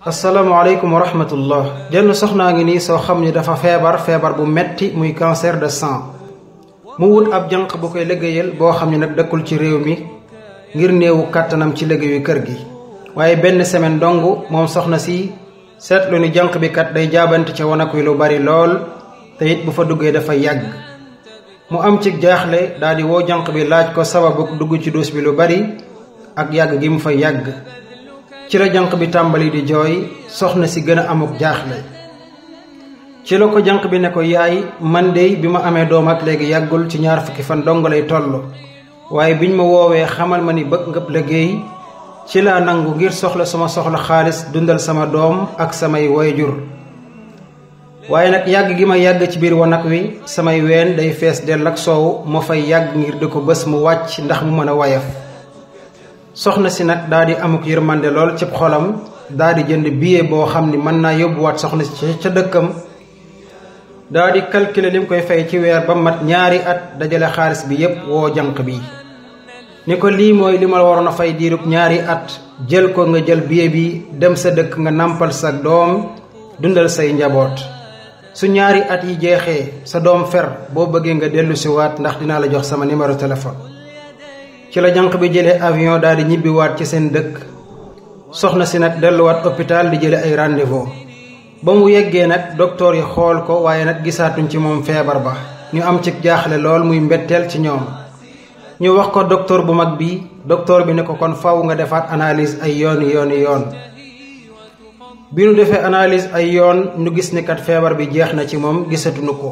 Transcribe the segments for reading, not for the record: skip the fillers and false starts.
asalaamaaleykum wa rahmatullah. jenn soxnaa ngi nii soo xam ni dafa feebar bu metti muy cancer de sang. mu wut ab janq bu koy liggéeyal boo xam ne nag dëkkul ci réew mi ngir néewu kàttanam ci liggéeyu kër gi. waaye benn semaine dong moom soxna si seetlu ni janq bi kat day jaabante ca wanag wi lu bari lool te it bu fa duggee dafa yàgg. mu am ci jaaxle daal di woo janq bi laaj ko sababu dugg ci duus bi lu bari ak yàgg gi mu fa yàgg. ci la janq bi tàmbali di jooy soxna si gën a amuk jaaxle. ci la ko janq bi ne ko yaay man dey bi ma amee doom ak léegi yàggul ci 20 fan dong lay toll waaye biñ ma woowee xamal ma ni bëgg ngëb liggéey ci laa nangu ngir soxla xaalis dundal sama doom ak samay wayjur. waaye nag yàgg gi ma yàgg ci biir wanag wi samay ween day fees dell ak soow ma fay yàgg ngir di ko bés mu wàcc ndax mu mën a wayaf. soxna si nag daa di amuk yërmande lool cib xolam daa di jënd billet boo xam ni mën naa yóbbuwaat soxna si ca dëkkam. daa di calculer lim koy fay ci weer ba mat 2 at dajale xaalis bi yépp woo janq bi ni ko lii mooy li ma waroon a fay diirub 2 at jël ko nga jël billet bi dem sa dëkk nga nàmpal sa doom dundal say njaboot. su 2 at yi jeexee sa doom fer boo bëggee nga dellu si waat ndax dinaa la jox sama numéro téléphone. ci la janq bi jëlee avion daal di ñibbiwaat ci seen dëkk. soxna si nag delluwaat hôpital di jële ay rendez-vous. ba mu yeggee nag docteur yi xool ko waaye nag gisaatuñ ci moom feebar ba. ñu am ci jaaxle lool muy mbetteel ci ñoom. ñu wax ko docteur bu mag bi docteur bi ne ko kon faw nga defaat analyse ay yoon. bi nu defee analyse ay yoon ñu gis ni kat feebar bi jeex na ci moom gisatuñu ko.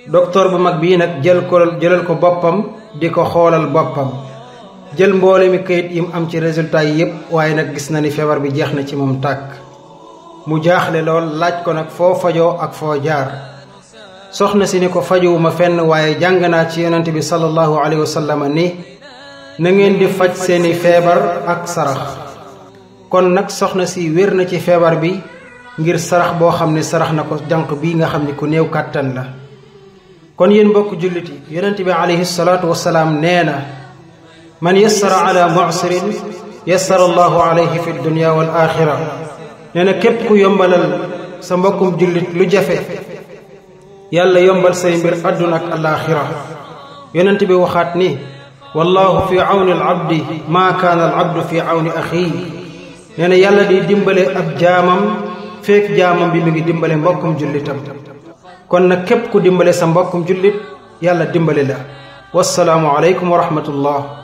docteur bu mag bii nag jëlal ko boppam di ko xoolal boppam jël mboole mi kayit yi mu am ci résultat yi yépp waaye nag gis na ni feebar bi jeex na ci moom tàkk. mu jaaxle lool laaj ko nag foo fajoo ak foo jaar. soxna si ni ko fajuwuma fenn waaye jàng naa ci yonent bi sallallahu alayhi wa sallam ni na ngeen di faj seeni feebar ak sarax. kon nag soxna si wér na ci feebar bi ngir sarax boo xam ne sarax na ko janq bii nga xam ni ku néew kàttan la. kon yéen mbokk jullit yi yonent bi alayhi salaatu wasalaam nee na man yassara ala mu'sirin yassara allahu alayhi fi dunya wal axira. nee na képp ku yombalal sa mbokkum jullit lu jafe yàlla yombal say mbir àdduna ak alaaxira. yonent bi waxaat ni wallahu fi awni al abdi maa kaana al abdu fi awni axiihi. nee na yàlla di dimbale ab jaamam feek jaamam bi mi ngi dimbale mbokkum jullitam. kon nag képp ku dimbale sa mbokkum jullit yàlla dimbale la. wassalaamu aleykum wa rahmatullah.